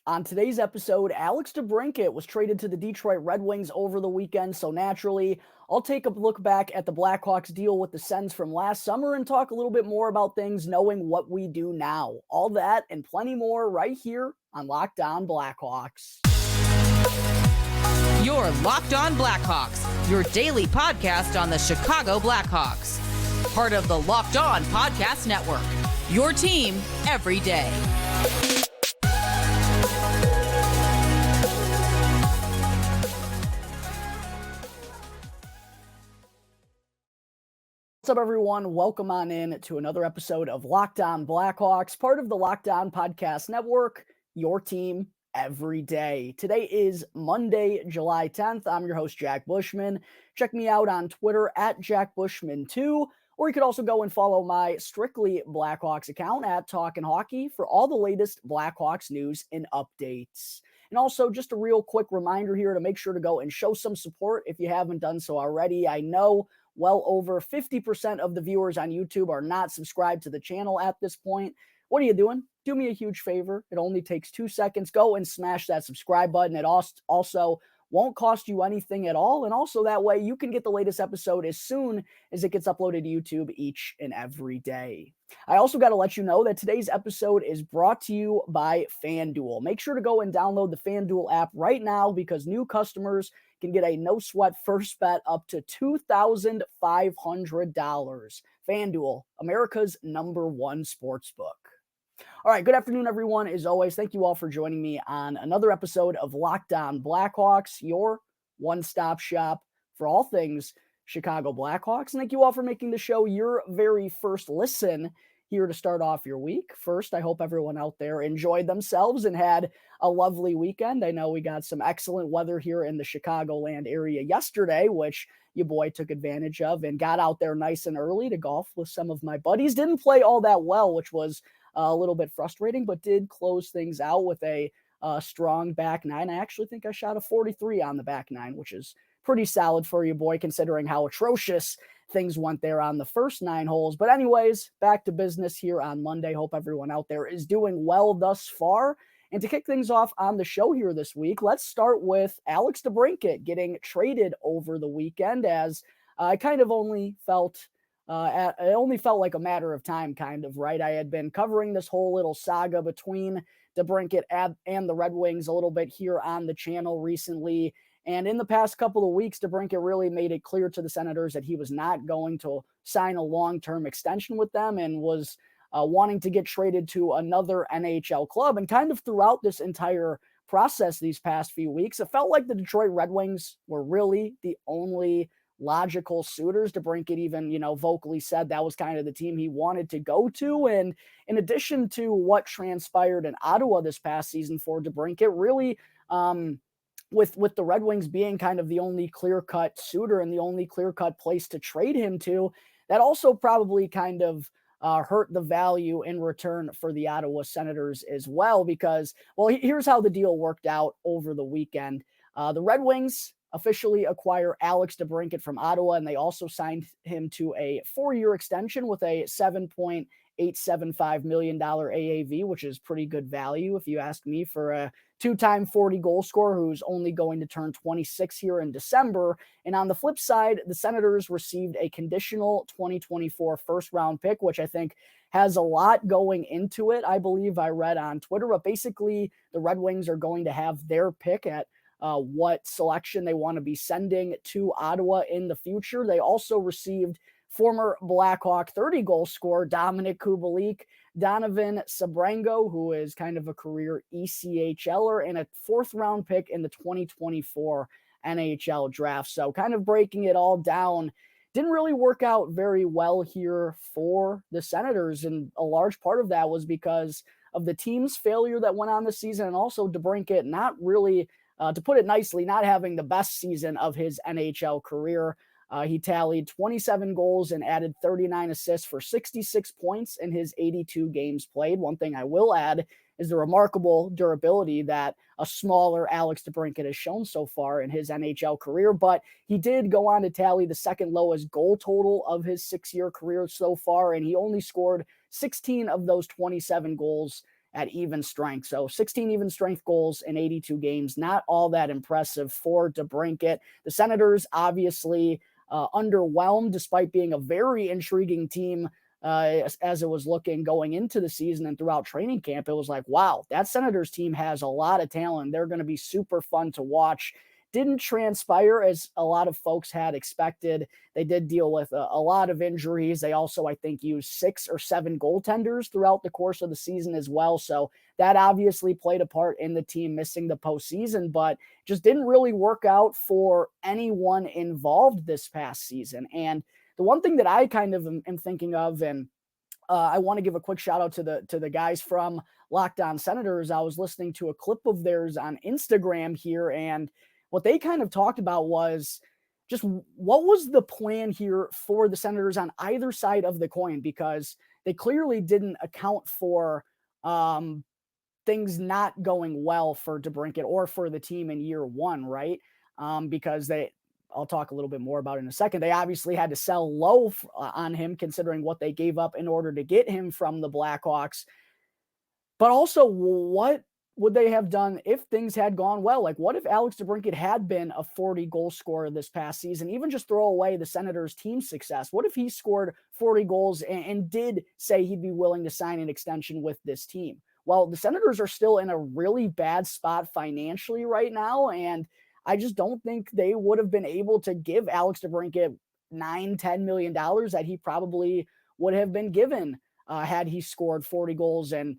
On today's episode, Alex DeBrincat was traded to the Detroit Red Wings over the weekend, so naturally, I'll take a look back at the Blackhawks deal with the Sens from last summer and talk a little bit more about things knowing what we do now. All that and plenty more right here on Locked On Blackhawks. You're Locked On Blackhawks, your daily podcast on the Chicago Blackhawks. Part of the Locked On Podcast Network, your team every day. What's up, everyone? Welcome on in to another episode of Locked On Blackhawks, part of the Locked On Podcast Network, your team every day. Today is Monday, July 10th. I'm your host, Jack Bushman. Check me out on Twitter at JackBushman2, or you could also go and follow my Strictly Blackhawks account at Talkin' Hockey for all the latest Blackhawks news and updates. And also, just a real quick reminder here to make sure to go and show some support if you haven't done so already. I know well over 50% of the viewers on YouTube are not subscribed to the channel at this point. What are you doing? Do me a huge favor. It only takes 2 seconds. Go and smash that subscribe button. It also won't cost you anything at all. And also that way you can get the latest episode as soon as it gets uploaded to YouTube each and every day. I also got to let you know that today's episode is brought to you by FanDuel. Make sure to go and download the FanDuel app right now because new customers can get a no-sweat first bet up to $2,500. FanDuel, America's #1 sportsbook. All right, good afternoon, everyone. As always, thank you all for joining me on another episode of Locked On Blackhawks, your one-stop shop for all things Chicago Blackhawks. And thank you all for making the show your very first listen here to start off your week. First, I hope everyone out there enjoyed themselves and had a lovely weekend. I know we got some excellent weather here in the Chicagoland area yesterday, which your boy took advantage of and got out there nice and early to golf with some of my buddies. Didn't play all that well, which was a little bit frustrating, but did close things out with a strong back nine. I actually think I shot a 43 on the back nine, which is pretty solid for you, boy, considering how atrocious things went there on the first 9 holes. But anyways, back to business here on Monday. Hope everyone out there is doing well thus far. And to kick things off on the show here this week, let's start with Alex DeBrincat getting traded over the weekend, as I kind of only felt it only felt like a matter of time, kind of, right? I had been covering this whole little saga between DeBrincat and the Red Wings a little bit here on the channel recently. And in the past couple of weeks, DeBrincat really made it clear to the Senators that he was not going to sign a long-term extension with them and was wanting to get traded to another NHL club. And kind of throughout this entire process these past few weeks, it felt like the Detroit Red Wings were really the only logical suitors. DeBrincat even, vocally said that was kind of the team he wanted to go to. And in addition to what transpired in Ottawa this past season for DeBrincat, really, with the Red Wings being kind of the only clear-cut suitor and the only clear-cut place to trade him to, that also probably kind of hurt the value in return for the Ottawa Senators as well, because, well, here's how the deal worked out over the weekend. The Red Wings officially acquire Alex DeBrincat from Ottawa, and they also signed him to a 4-year extension with a $7.875 million AAV, which is pretty good value, if you ask me, for a 2-time 40-goal scorer who's only going to turn 26 here in December. And on the flip side, the Senators received a conditional 2024 first-round pick, which I think has a lot going into it. I believe I read on Twitter, but basically the Red Wings are going to have their pick at what selection they want to be sending to Ottawa in the future. They also received former Blackhawk 30-goal scorer Dominik Kubalik, Donovan Sabrango, who is kind of a career ECHLer, and a 4th-round pick in the 2024 NHL Draft. So kind of breaking it all down, didn't really work out very well here for the Senators, and a large part of that was because of the team's failure that went on this season, and also DeBrincat not really, to put it nicely, not having the best season of his NHL career. He tallied 27 goals and added 39 assists for 66 points in his 82 games played. One thing I will add is the remarkable durability that a smaller Alex DeBrincat has shown so far in his NHL career, but he did go on to tally the second lowest goal total of his 6-year career so far, and he only scored 16 of those 27 goals at even strength. So 16 even strength goals in 82 games, not all that impressive for DeBrincat. The Senators obviously underwhelmed despite being a very intriguing team as it was looking going into the season and throughout training camp. It was like, wow, that Senators team has a lot of talent. They're going to be super fun to watch. Didn't transpire as a lot of folks had expected. They did deal with a lot of injuries. They also, I think, used 6 or 7 goaltenders throughout the course of the season as well. So that obviously played a part in the team missing the postseason, but just didn't really work out for anyone involved this past season. And the one thing that I kind of am thinking of, and I want to give a quick shout out to the guys from Locked On Senators. I was listening to a clip of theirs on Instagram here, and what they kind of talked about was just what was the plan here for the Senators on either side of the coin, because they clearly didn't account for things not going well for DeBrincat or for the team in year one, right? Because I'll talk a little bit more about it in a second. They obviously had to sell low on him considering what they gave up in order to get him from the Blackhawks. But also, what would they have done if things had gone well? Like, what if Alex DeBrincat had been a 40 goal scorer this past season? Even just throw away the Senators' team success. What if he scored 40 goals and did say he'd be willing to sign an extension with this team? Well, the Senators are still in a really bad spot financially right now, and I just don't think they would have been able to give Alex DeBrincat $9-10 million that he probably would have been given had he scored 40 goals and,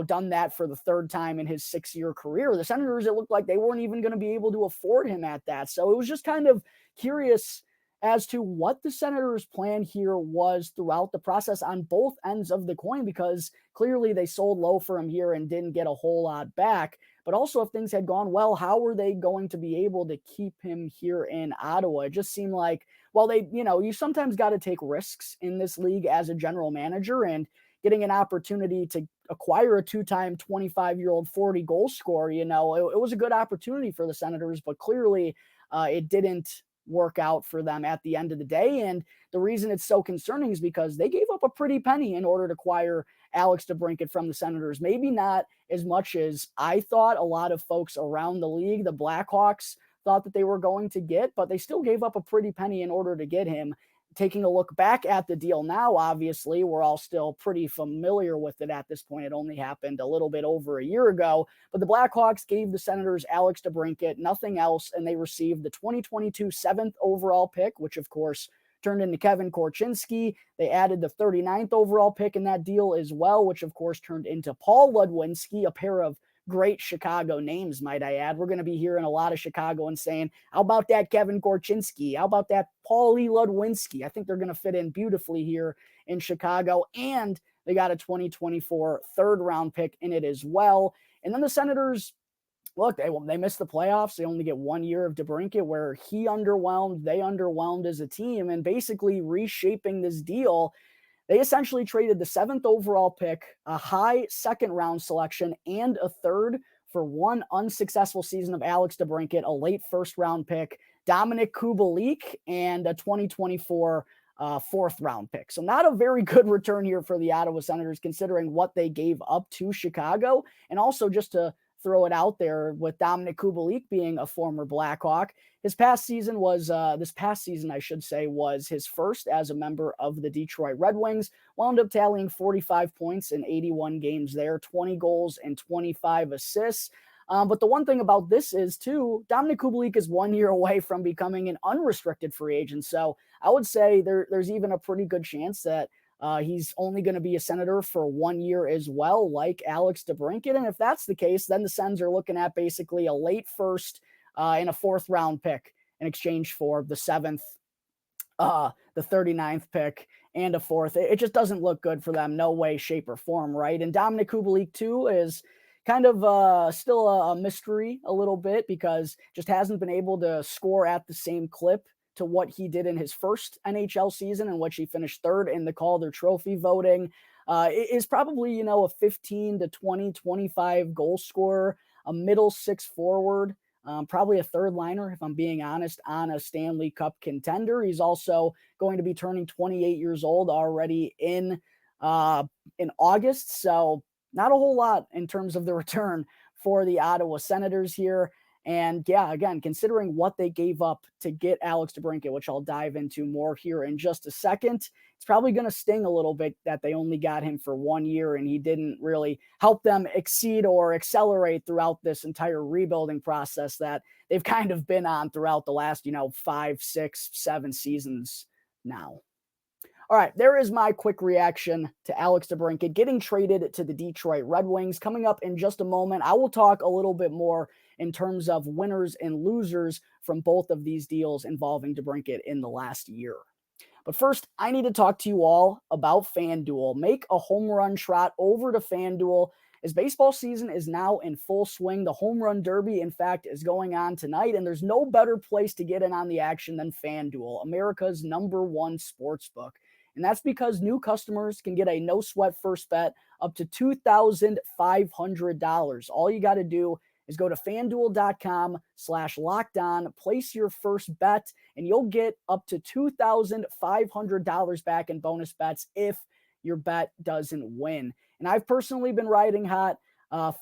done that for the third time in his 6-year career. The Senators, it looked like they weren't even going to be able to afford him at that. So it was just kind of curious as to what the Senators' plan here was throughout the process on both ends of the coin, because clearly they sold low for him here and didn't get a whole lot back. But also, if things had gone well, how were they going to be able to keep him here in Ottawa? It just seemed like, well, you sometimes got to take risks in this league as a general manager, and getting an opportunity to acquire a 2-time 25-year-old 40 goal scorer, it was a good opportunity for the Senators, but clearly it didn't work out for them at the end of the day. And the reason it's so concerning is because they gave up a pretty penny in order to acquire Alex DeBrincat from the Senators. Maybe not as much as I thought. A lot of folks around the league, the Blackhawks, thought that they were going to get, but they still gave up a pretty penny in order to get him. Taking a look back at the deal now, obviously, we're all still pretty familiar with it at this point. It only happened a little bit over a year ago, but the Blackhawks gave the Senators Alex DeBrincat, nothing else, and they received the 2022 7th overall pick, which, of course, turned into Kevin Korchinski. They added the 39th overall pick in that deal as well, which, of course, turned into Paul Ludwinski, a pair of great Chicago names, might I add. We're going to be hearing a lot of Chicagoans saying, how about that Kevin Korchinski? How about that Paulie Ludwinski? I think they're going to fit in beautifully here in Chicago. And they got a 2024 third-round pick in it as well. And then the Senators, look, they missed the playoffs. They only get 1 year of DeBrincat where he underwhelmed, they underwhelmed as a team, and basically reshaping this deal. They essentially traded the 7th overall pick, a high second-round selection, and a third for one unsuccessful season of Alex DeBrincat, a late first-round pick, Dominik Kubalik, and a 2024 fourth-round pick. So not a very good return here for the Ottawa Senators, considering what they gave up to Chicago. And also, just to throw it out there, with Dominik Kubalik being a former Blackhawk, this past season, I should say, was his first as a member of the Detroit Red Wings. Wound up tallying 45 points in 81 games there, 20 goals and 25 assists. But the one thing about this is, too, Dominik Kubalik is 1 year away from becoming an unrestricted free agent. So I would say there's even a pretty good chance that he's only going to be a Senator for 1 year as well, like Alex DeBrincat. And if that's the case, then the Sens are looking at basically a late first and a fourth-round pick in exchange for the 7th, the 39th pick, and a fourth. It just doesn't look good for them, no way, shape, or form, right? And Dominik Kubalik, too, is kind of still a mystery a little bit, because just hasn't been able to score at the same clip to what he did in his first NHL season, in which he finished third in the Calder Trophy voting. Is probably, a 15 to 20, 25 goal scorer, a middle six forward, probably a third liner, if I'm being honest, on a Stanley Cup contender. He's also going to be turning 28 years old already in August. So, not a whole lot in terms of the return for the Ottawa Senators here. And yeah, again, considering what they gave up to get Alex DeBrincat, which I'll dive into more here in just a second, it's probably going to sting a little bit that they only got him for 1 year and he didn't really help them exceed or accelerate throughout this entire rebuilding process that they've kind of been on throughout the last, 5, 6, 7 seasons now. All right, there is my quick reaction to Alex DeBrincat getting traded to the Detroit Red Wings. Coming up in just a moment, I will talk a little bit more in terms of winners and losers from both of these deals involving DeBrincat in the last year. But first, I need to talk to you all about FanDuel. Make a home run trot over to FanDuel as baseball season is now in full swing. The home run derby, in fact, is going on tonight, and there's no better place to get in on the action than FanDuel, America's #1 sportsbook. And that's because new customers can get a no-sweat first bet up to $2,500. All you got to do is go to FanDuel.com/lockedon, place your first bet, and you'll get up to $2,500 back in bonus bets if your bet doesn't win. And I've personally been riding hot,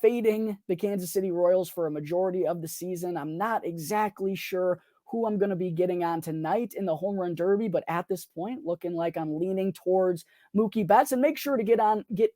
fading the Kansas City Royals for a majority of the season. I'm not exactly sure who I'm going to be getting on tonight in the home run derby, but at this point, looking like I'm leaning towards Mookie Betts. And make sure to get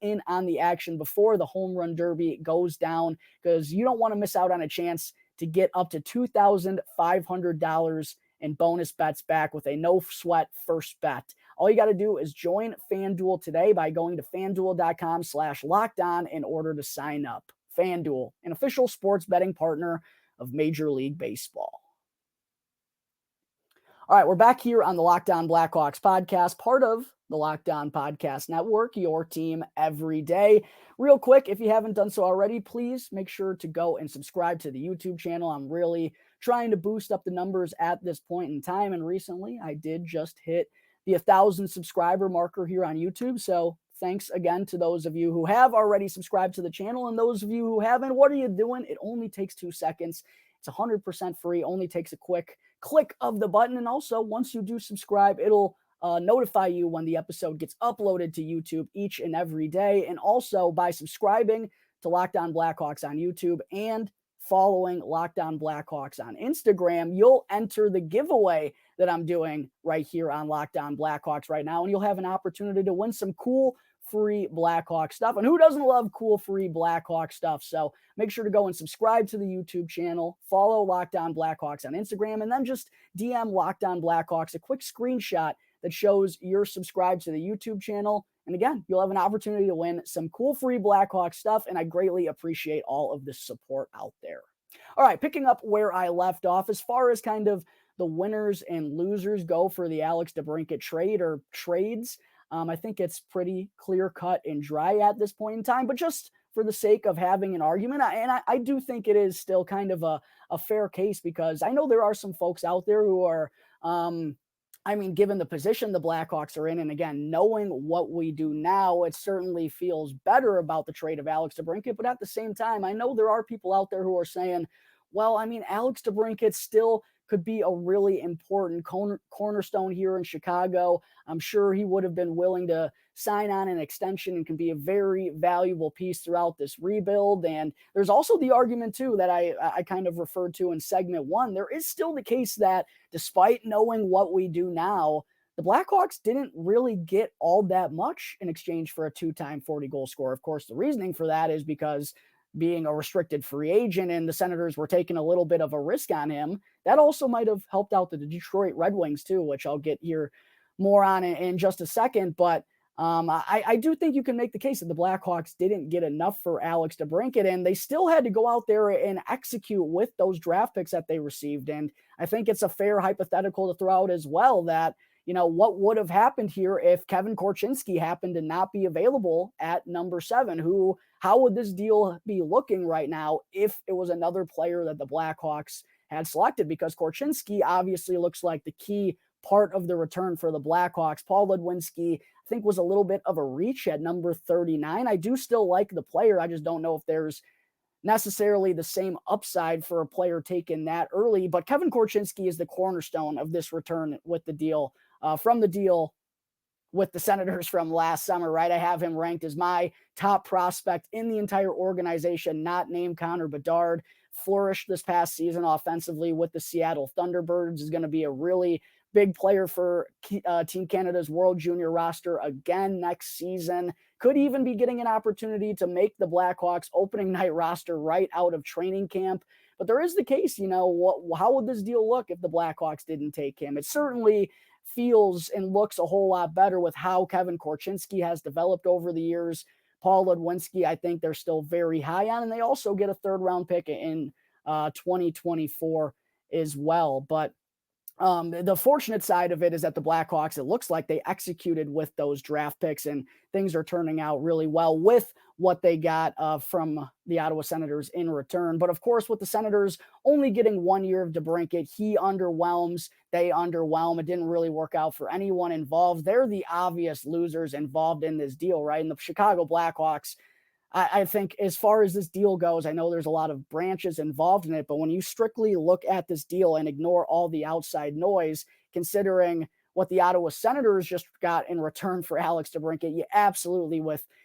in on the action before the home run derby goes down, because you don't want to miss out on a chance to get up to $2,500 in bonus bets back with a no sweat first bet. All you got to do is join FanDuel today by going to FanDuel.com/lockedon in order to sign up. FanDuel, an official sports betting partner of Major League Baseball. All right, we're back here on the Locked On Blackhawks podcast, part of the Locked On Podcast Network, your team every day. Real quick, if you haven't done so already, please make sure to go and subscribe to the YouTube channel. I'm really trying to boost up the numbers at this point in time, and recently I did just hit the 1,000 subscriber marker here on YouTube, so thanks again to those of you who have already subscribed to the channel, and those of you who haven't, what are you doing? It only takes 2 seconds. It's 100% free, only takes a quick click of the button. And also, once you do subscribe, it'll notify you when the episode gets uploaded to YouTube each and every day. And also, by subscribing to Locked On Blackhawks on YouTube and following Locked On Blackhawks on Instagram, you'll enter the giveaway that I'm doing right here on Locked On Blackhawks right now. And you'll have an opportunity to win some cool free Blackhawk stuff. And who doesn't love cool free Blackhawk stuff? So make sure to go and subscribe to the YouTube channel, follow Locked On Blackhawks on Instagram, and then just DM Locked On Blackhawks a quick screenshot that shows you're subscribed to the YouTube channel. And again, you'll have an opportunity to win some cool free Blackhawk stuff. And I greatly appreciate all of the support out there. All right, picking up where I left off, as far as kind of the winners and losers go for the Alex DeBrincat trade or trades, I think it's pretty clear cut and dry at this point in time, but just for the sake of having an argument, I do think it is still kind of a fair case, because I know there are some folks out there who are, given the position the Blackhawks are in, and again, knowing what we do now, it certainly feels better about the trade of Alex DeBrincat, but at the same time, I know there are people out there who are saying, well, Alex DeBrincat still could be a really important cornerstone here in Chicago. I'm sure he would have been willing to sign on an extension and can be a very valuable piece throughout this rebuild. And there's also the argument, too, that I kind of referred to in segment 1. There is still the case that despite knowing what we do now, the Blackhawks didn't really get all that much in exchange for a 2-time 40-goal scorer. Of course, the reasoning for that is because being a restricted free agent and the Senators were taking a little bit of a risk on him, that also might have helped out the Detroit Red Wings too, which I'll get here more on in just a second. But I do think you can make the case that the Blackhawks didn't get enough for Alex DeBrincat, and they still had to go out there and execute with those draft picks that they received. And I think it's a fair hypothetical to throw out as well that, what would have happened here if Kevin Korchinski happened to not be available at number 7? How would this deal be looking right now if it was another player that the Blackhawks had selected? Because Korchinski obviously looks like the key part of the return for the Blackhawks. Paul Ludwinski, I think, was a little bit of a reach at number 39. I do still like the player. I just don't know if there's necessarily the same upside for a player taken that early. But Kevin Korchinski is the cornerstone of this return with the deal, from the deal with the Senators from last summer, right? I have him ranked as my top prospect in the entire organization, not named Connor Bedard. Flourished this past season offensively with the Seattle Thunderbirds, is going to be a really big player for Team Canada's World Junior roster again next season. Could even be getting an opportunity to make the Blackhawks opening night roster right out of training camp. But there is the case, how would this deal look if the Blackhawks didn't take him? It certainly feels and looks a whole lot better with how Kevin Korchinski has developed over the years. Paul Ludwinski, I think they're still very high on, and they also get a third-round pick in 2024 as well. But the fortunate side of it is that the Blackhawks, it looks like they executed with those draft picks, and things are turning out really well with what they got from the Ottawa Senators in return. But of course, with the Senators only getting 1 year of DeBrincat, he underwhelms, they underwhelm. It didn't really work out for anyone involved. They're the obvious losers involved in this deal, right? And the Chicago Blackhawks, I think as far as this deal goes, I know there's a lot of branches involved in it, but when you strictly look at this deal and ignore all the outside noise, considering what the Ottawa Senators just got in return for Alex DeBrincat, you absolutely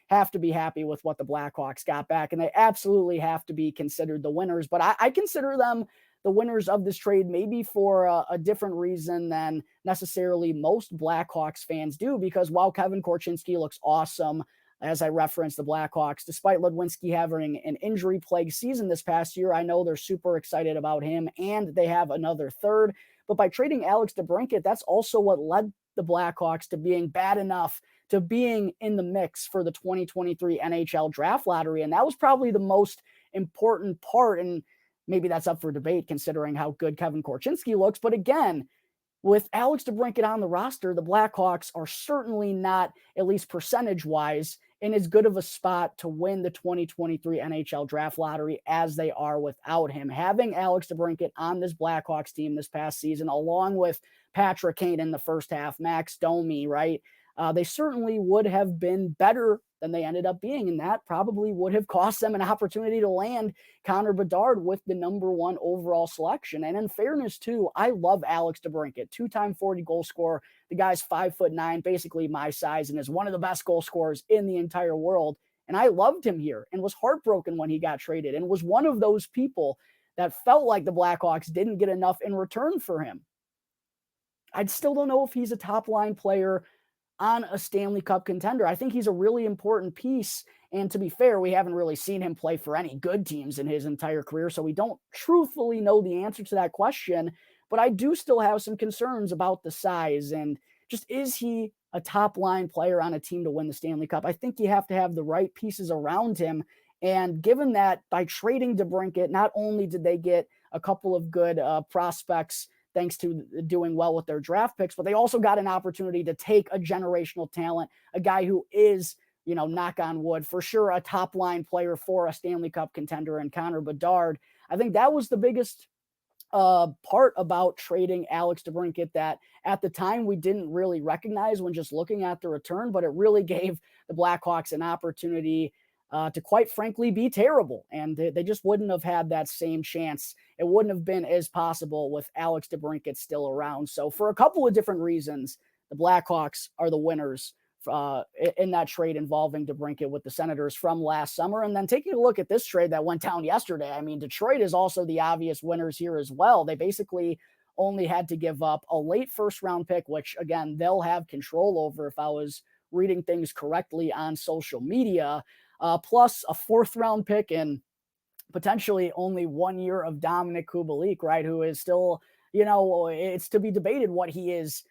have to be happy with what the Blackhawks got back, and they absolutely have to be considered the winners. But I consider them the winners of this trade, maybe for a different reason than necessarily most Blackhawks fans do, because while Kevin Korchinski looks awesome, as I referenced, the Blackhawks, despite Ludwinski having an injury-plagued season this past year, I know they're super excited about him, and they have another third. But by trading Alex DeBrincat, that's also what led the Blackhawks to being bad enough to being in the mix for the 2023 NHL Draft Lottery. And that was probably the most important part, and maybe that's up for debate considering how good Kevin Korchinski looks. But again, with Alex DeBrincat on the roster, the Blackhawks are certainly not, at least percentage-wise, in as good of a spot to win the 2023 NHL Draft Lottery as they are without him. Having Alex DeBrincat on this Blackhawks team this past season, along with Patrick Kane in the first half, Max Domi, right? They certainly would have been better than they ended up being, and that probably would have cost them an opportunity to land Connor Bedard with the number 1 overall selection. And in fairness, too, I love Alex DeBrincat, 2-time 40-goal scorer. The guy's 5'9", basically my size, and is one of the best goal scorers in the entire world. And I loved him here and was heartbroken when he got traded, and was one of those people that felt like the Blackhawks didn't get enough in return for him. I still don't know if he's a top-line player on a Stanley Cup contender. I think he's a really important piece. And to be fair, we haven't really seen him play for any good teams in his entire career, so we don't truthfully know the answer to that question. But I do still have some concerns about the size and just, is he a top-line player on a team to win the Stanley Cup? I think you have to have the right pieces around him. And given that by trading DeBrincat, not only did they get a couple of good prospects thanks to doing well with their draft picks, but they also got an opportunity to take a generational talent, a guy who is, knock on wood, for sure a top-line player for a Stanley Cup contender, and Connor Bedard. I think that was the biggest part about trading Alex DeBrincat that at the time we didn't really recognize when just looking at the return, but it really gave the Blackhawks an opportunity to quite frankly be terrible. And they just wouldn't have had that same chance. It wouldn't have been as possible with Alex DeBrincat still around. So for a couple of different reasons, the Blackhawks are the winners in that trade involving DeBrincat with the Senators from last summer. And then taking a look at this trade that went down yesterday, I mean, Detroit is also the obvious winners here as well. They basically only had to give up a late first-round pick, which, again, they'll have control over if I was reading things correctly on social media, plus a 4th-round pick and potentially only 1 year of Dominik Kubalik, right, who is still, it's to be debated what he is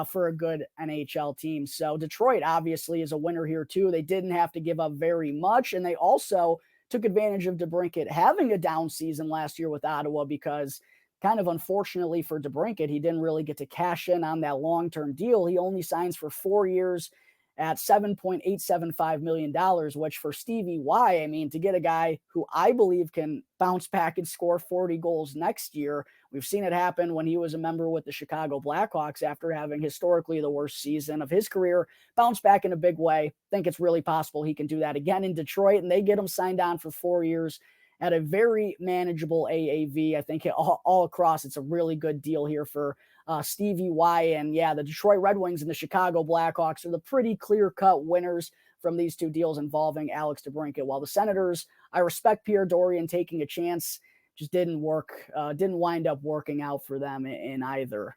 for a good NHL team. So Detroit obviously is a winner here too. They didn't have to give up very much, and they also took advantage of DeBrincat having a down season last year with Ottawa, because kind of unfortunately for DeBrincat, he didn't really get to cash in on that long-term deal. He only signs for 4 years at $7.875 million, which for Stevie Y, I mean, to get a guy who I believe can bounce back and score 40 goals next year. We've seen it happen when he was a member with the Chicago Blackhawks after having historically the worst season of his career, bounce back in a big way. I think it's really possible he can do that again in Detroit, and they get him signed on for 4 years at a very manageable AAV. I think all across, it's a really good deal here for Stevie Y. And yeah, the Detroit Red Wings and the Chicago Blackhawks are the pretty clear-cut winners from these two deals involving Alex DeBrincat. While the Senators, I respect Pierre Dorian taking a chance, just didn't wind up working out for them in either.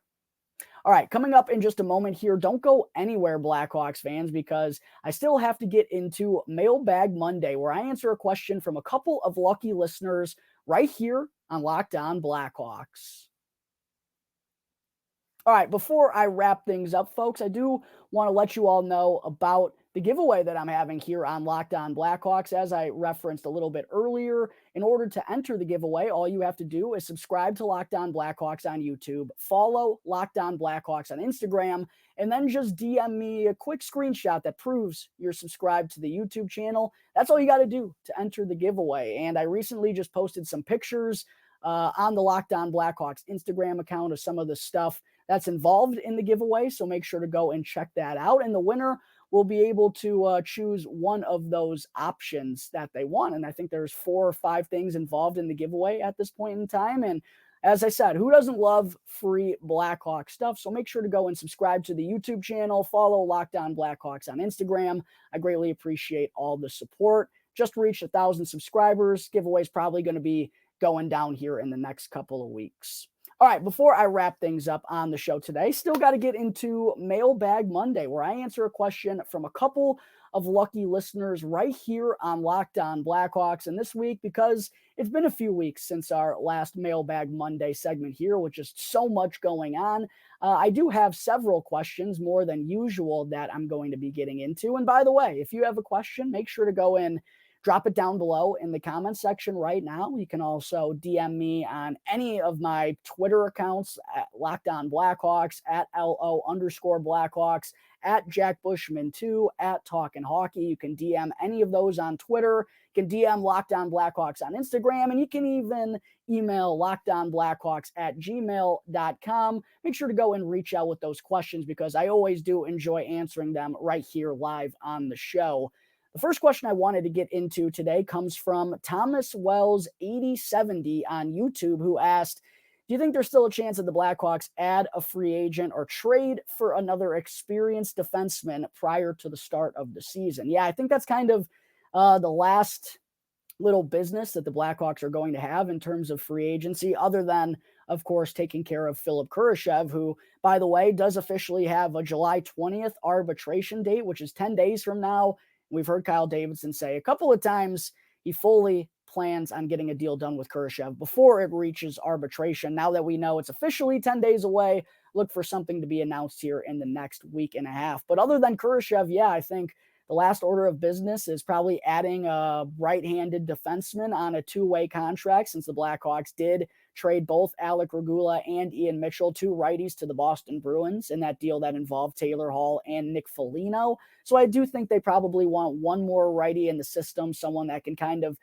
All right, coming up in just a moment here, don't go anywhere, Blackhawks fans, because I still have to get into Mailbag Monday, where I answer a question from a couple of lucky listeners right here on Locked On Blackhawks. All right, before I wrap things up, folks, I do want to let you all know about the giveaway that I'm having here on Locked On Blackhawks. As I referenced a little bit earlier, in order to enter the giveaway, all you have to do is subscribe to Locked On Blackhawks on YouTube, follow Locked On Blackhawks on Instagram, and then just DM me a quick screenshot that proves you're subscribed to the YouTube channel. That's all you got to do to enter the giveaway. And I recently just posted some pictures on the Locked On Blackhawks Instagram account of some of the stuff that's involved in the giveaway. So make sure to go and check that out. And the winner will be able to choose one of those options that they want. And I think there's 4 or 5 things involved in the giveaway at this point in time. And as I said, who doesn't love free Blackhawk stuff? So make sure to go and subscribe to the YouTube channel, follow Locked On Blackhawks on Instagram. I greatly appreciate all the support. Just reached 1,000 subscribers. Giveaway is probably going to be going down here in the next couple of weeks. All right, before I wrap things up on the show today, still got to get into Mailbag Monday, where I answer a question from a couple of lucky listeners right here on Locked On Blackhawks. And this week, because it's been a few weeks since our last Mailbag Monday segment here, with just so much going on, I do have several questions, more than usual, that I'm going to be getting into. And by the way, if you have a question, make sure to go in, drop it down below in the comment section right now. You can also DM me on any of my Twitter accounts at Locked On Blackhawks, at LO_Blackhawks, at Jack Bushman 2, at Talkin' Hockey. You can DM any of those on Twitter. You can DM Locked On Blackhawks on Instagram, and you can even email lockedonblackhawks@gmail.com. Make sure to go and reach out with those questions, because I always do enjoy answering them right here live on the show. The first question I wanted to get into today comes from Thomas Wells 8070 on YouTube, who asked, do you think there's still a chance that the Blackhawks add a free agent or trade for another experienced defenseman prior to the start of the season? Yeah, I think that's kind of the last little business that the Blackhawks are going to have in terms of free agency, other than, of course, taking care of Philipp Kurashev, who, by the way, does officially have a July 20th arbitration date, which is 10 days from now. We've heard Kyle Davidson say a couple of times he fully plans on getting a deal done with Kurashev before it reaches arbitration. Now that we know it's officially 10 days away, look for something to be announced here in the next week and a half. But other than Kurashev, yeah, I think the last order of business is probably adding a right-handed defenseman on a 2-way contract, since the Blackhawks did trade both Alec Regula and Ian Mitchell, 2 righties, to the Boston Bruins in that deal that involved Taylor Hall and Nick Foligno. So I do think they probably want one more righty in the system, someone that can kind of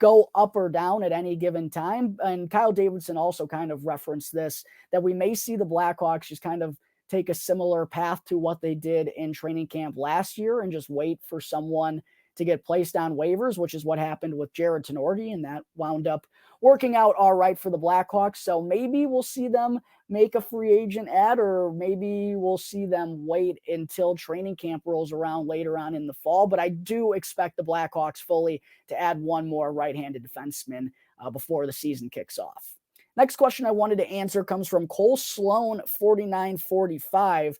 go up or down at any given time. And Kyle Davidson also kind of referenced this, that we may see the Blackhawks just kind of take a similar path to what they did in training camp last year and just wait for someone to get placed on waivers, which is what happened with Jared Tenorti, and that wound up working out all right for the Blackhawks. So maybe we'll see them make a free agent ad, or maybe we'll see them wait until training camp rolls around later on in the fall. But I do expect the Blackhawks fully to add one more right-handed defenseman before the season kicks off. Next question I wanted to answer comes from Cole Sloan 4945,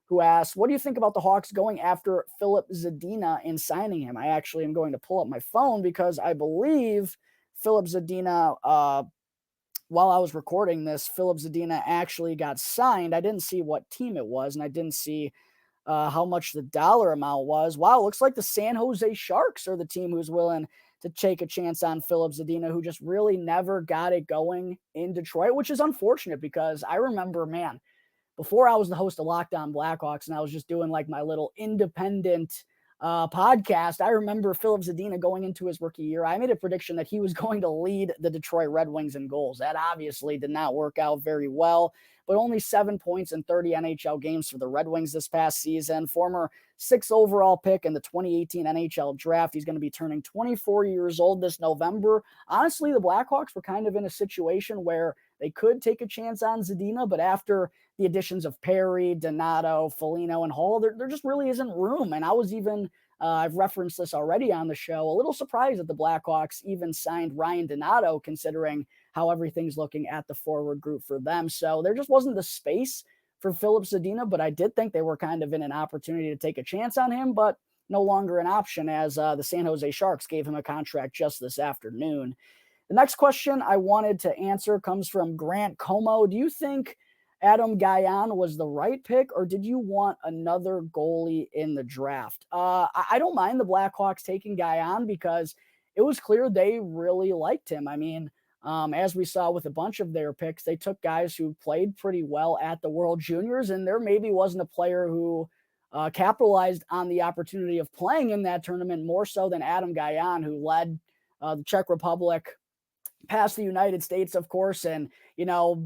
who asked, what do you think about the Hawks going after Filip Zadina and signing him? I actually am going to pull up my phone, because I believe Filip Zadina, while I was recording this, Filip Zadina actually got signed. I didn't see what team it was, and I didn't see how much the dollar amount was. Wow, looks like the San Jose Sharks are the team who's willing to take a chance on Filip Zadina, who just really never got it going in Detroit, which is unfortunate, because I remember, man, before I was the host of Locked On Blackhawks and I was just doing like my little independent podcast, I remember Filip Zadina going into his rookie year. I made a prediction that he was going to lead the Detroit Red Wings in goals. That obviously did not work out very well. but only 7 points in 30 NHL games for the Red Wings this past season. Former 6th overall pick in the 2018 NHL Draft. He's going to be turning 24 years old this November. Honestly, the Blackhawks were kind of in a situation where they could take a chance on Zadina, but after the additions of Perry, Donato, Foligno, and Hall, there just really isn't room. And I was even, I've referenced this already on the show, a little surprised that the Blackhawks even signed Ryan Donato, considering how everything's looking at the forward group for them. So there just wasn't the space for Filip Zadina, but I did think they were kind of in an opportunity to take a chance on him, but no longer an option as the San Jose Sharks gave him a contract just this afternoon. The next question I wanted to answer comes from Grant Como. Do you think Adam Gajan was the right pick, or did you want another goalie in the draft? I don't mind the Blackhawks taking Gajan because it was clear they really liked him. I mean, as we saw with a bunch of their picks, they took guys who played pretty well at the World Juniors, and there maybe wasn't a player who capitalized on the opportunity of playing in that tournament more so than Adam Gajan, who led the Czech Republic past the United States, of course, and,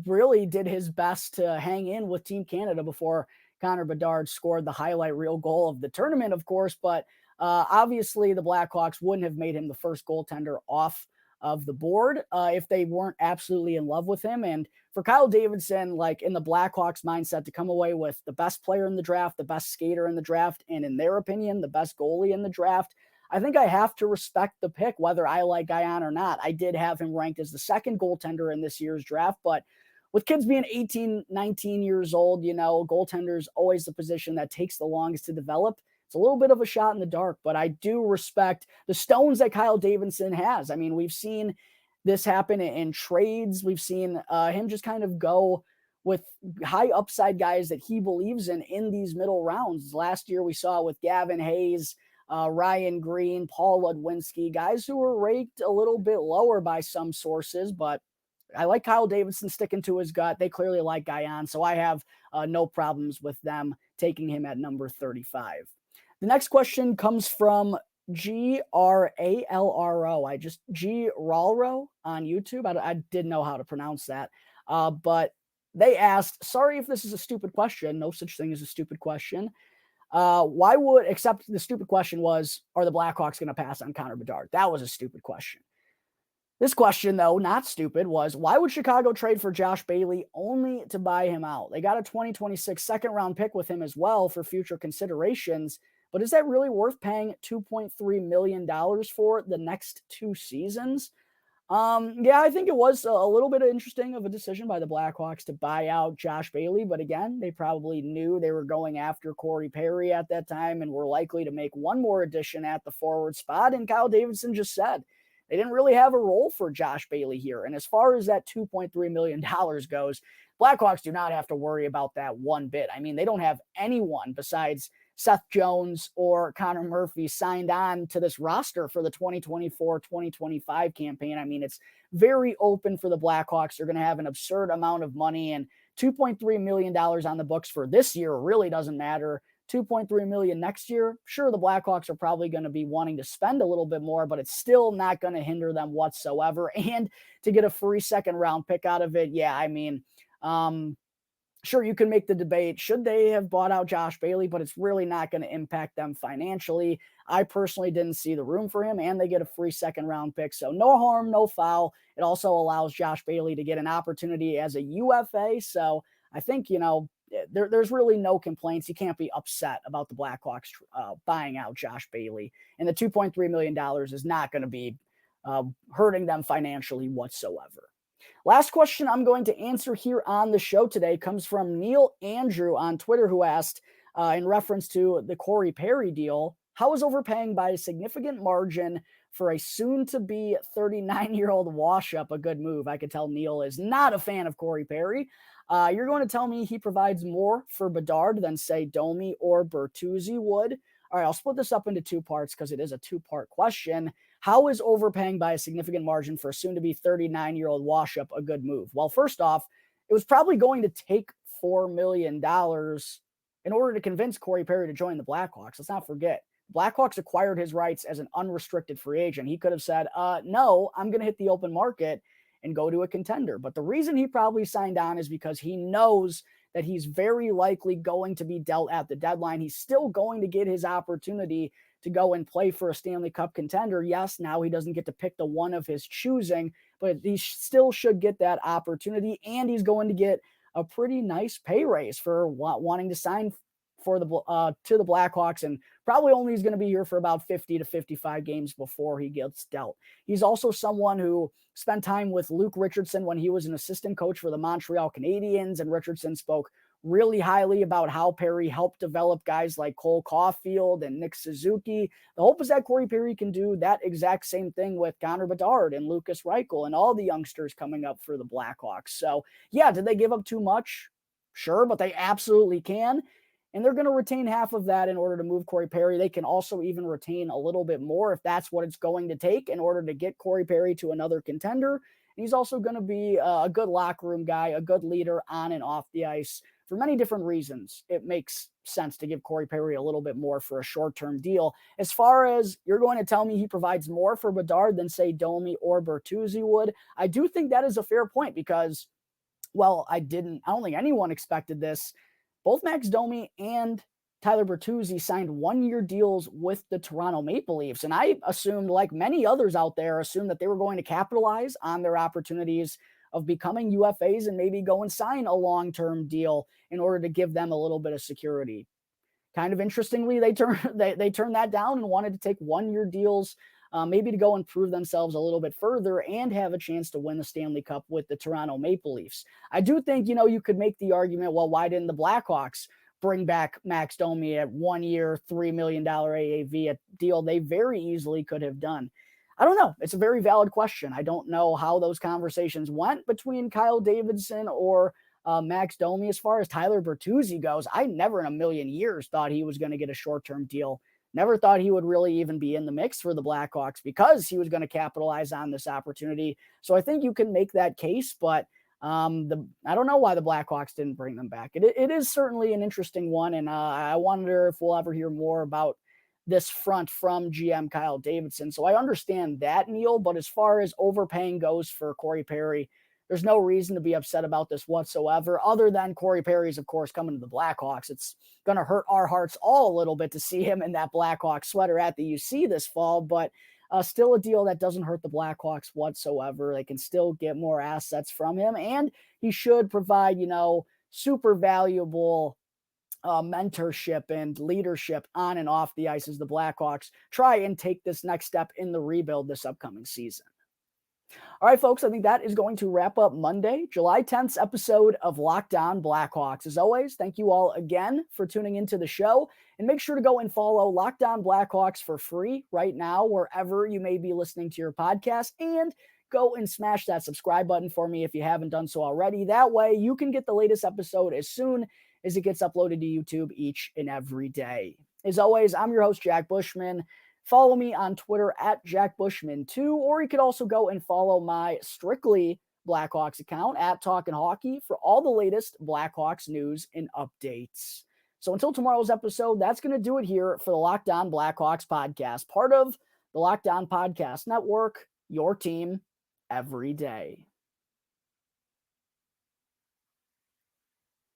really did his best to hang in with Team Canada before Connor Bedard scored the highlight reel goal of the tournament, of course. But obviously the Blackhawks wouldn't have made him the first goaltender off of the board if they weren't absolutely in love with him. And for Kyle Davidson, like in the Blackhawks mindset, to come away with the best player in the draft, the best skater in the draft, and in their opinion, the best goalie in the draft, I think I have to respect the pick, whether I like Gajan or not. I did have him ranked as the second goaltender in this year's draft, but with kids being 18, 19 years old, goaltender's always the position that takes the longest to develop. It's a little bit of a shot in the dark, but I do respect the stones that Kyle Davidson has. I mean, we've seen this happen in trades. We've seen him just kind of go with high upside guys that he believes in these middle rounds. Last year we saw it with Gavin Hayes, Ryan Green, Paul Ludwinski, guys who were ranked a little bit lower by some sources, but I like Kyle Davidson sticking to his gut. They clearly like Gajan, so I have no problems with them taking him at number 35. The next question comes from Gralro. Gralro on YouTube. I didn't know how to pronounce that, but they asked, sorry if this is a stupid question. No such thing as a stupid question. Except the stupid question was, are the Blackhawks going to pass on Connor Bedard? That was a stupid question. This question, though, not stupid, was why would Chicago trade for Josh Bailey only to buy him out? They got a 2026 second round pick with him as well for future considerations, but is that really worth paying $2.3 million for the next 2 seasons? Yeah, I think it was a little bit interesting of a decision by the Blackhawks to buy out Josh Bailey, but again, they probably knew they were going after Corey Perry at that time and were likely to make one more addition at the forward spot, and Kyle Davidson just said they didn't really have a role for Josh Bailey here. And as far as that $2.3 million goes, Blackhawks do not have to worry about that one bit. I mean, they don't have anyone besides Seth Jones or Connor Murphy signed on to this roster for the 2024-2025 campaign. I mean, it's very open for the Blackhawks. They're going to have an absurd amount of money, and $2.3 million on the books for this year really doesn't matter. $2.3 million next year, sure, the Blackhawks are probably going to be wanting to spend a little bit more, but it's still not going to hinder them whatsoever. And to get a free second round pick out of it, yeah, I mean, sure, you can make the debate, should they have bought out Josh Bailey, but it's really not going to impact them financially. I personally didn't see the room for him, and they get a free second round pick. So no harm, no foul. It also allows Josh Bailey to get an opportunity as a UFA. So I think, there's really no complaints. You can't be upset about the Blackhawks buying out Josh Bailey. And the $2.3 million is not going to be hurting them financially whatsoever. Last question I'm going to answer here on the show today comes from Neil Andrew on Twitter, who asked, in reference to the Corey Perry deal, how is overpaying by a significant margin for a soon-to-be 39-year-old wash-up a good move? I could tell Neil is not a fan of Corey Perry. You're going to tell me he provides more for Bedard than, say, Domi or Bertuzzi would? All right, I'll split this up into 2 parts because it is a 2-part question. How is overpaying by a significant margin for a soon-to-be 39-year-old wash-up a good move? Well, first off, it was probably going to take $4 million in order to convince Corey Perry to join the Blackhawks. Let's not forget, Blackhawks acquired his rights as an unrestricted free agent. He could have said, no, I'm going to hit the open market and go to a contender. But the reason he probably signed on is because he knows that he's very likely going to be dealt at the deadline. He's still going to get his opportunity to go and play for a Stanley Cup contender. Yes, now he doesn't get to pick the one of his choosing, but he still should get that opportunity, and he's going to get a pretty nice pay raise for wanting to sign for the to the Blackhawks, and probably only is going to be here for about 50 to 55 games before he gets dealt. He's also someone who spent time with Luke Richardson when he was an assistant coach for the Montreal Canadiens, and Richardson spoke really highly about how Perry helped develop guys like Cole Caulfield and Nick Suzuki. The hope is that Corey Perry can do that exact same thing with Connor Bedard and Lucas Reichel and all the youngsters coming up for the Blackhawks. So yeah, did they give up too much? Sure, but they absolutely can. And they're going to retain half of that in order to move Corey Perry. They can also even retain a little bit more if that's what it's going to take in order to get Corey Perry to another contender. And he's also going to be a good locker room guy, a good leader on and off the ice. For many different reasons, it makes sense to give Corey Perry a little bit more for a short-term deal. As far as you're going to tell me he provides more for Bedard than, say, Domi or Bertuzzi would, I do think that is a fair point because, well, I don't think anyone expected this. Both Max Domi and Tyler Bertuzzi signed one-year deals with the Toronto Maple Leafs. And I assumed, like many others out there, assumed that they were going to capitalize on their opportunities of becoming UFAs and maybe go and sign a long-term deal in order to give them a little bit of security. Kind of interestingly, they turned that down and wanted to take one-year deals, maybe to go and prove themselves a little bit further and have a chance to win the Stanley Cup with the Toronto Maple Leafs. I do think, you could make the argument, well, why didn't the Blackhawks bring back Max Domi at 1 year, $3 million AAV, a deal they very easily could have done? I don't know. It's a very valid question. I don't know how those conversations went between Kyle Davidson or Max Domi. As far as Tyler Bertuzzi goes, I never in a million years thought he was going to get a short-term deal. Never thought he would really even be in the mix for the Blackhawks because he was going to capitalize on this opportunity. So I think you can make that case, but I don't know why the Blackhawks didn't bring them back. It is certainly an interesting one, and I wonder if we'll ever hear more about this front from GM Kyle Davidson. So I understand that, Neil, but as far as overpaying goes for Corey Perry, there's no reason to be upset about this whatsoever, other than Corey Perry's, of course, coming to the Blackhawks. It's going to hurt our hearts all a little bit to see him in that Blackhawks sweater at the UC this fall, but still a deal that doesn't hurt the Blackhawks whatsoever. They can still get more assets from him, and he should provide, super valuable mentorship and leadership on and off the ice as the Blackhawks try and take this next step in the rebuild this upcoming season. All right, folks, I think that is going to wrap up Monday, July 10th's episode of Locked On Blackhawks. As always, thank you all again for tuning into the show, and make sure to go and follow Locked On Blackhawks for free right now, wherever you may be listening to your podcast, and go and smash that subscribe button for me if you haven't done so already. That way you can get the latest episode as soon as it gets uploaded to YouTube each and every day. As always, I'm your host, Jack Bushman. Follow me on Twitter at JackBushman2, or you could also go and follow my strictly Blackhawks account at Talkin' Hockey for all the latest Blackhawks news and updates. So until tomorrow's episode, that's going to do it here for the Locked On Blackhawks podcast, part of the Locked On Podcast Network, your team every day.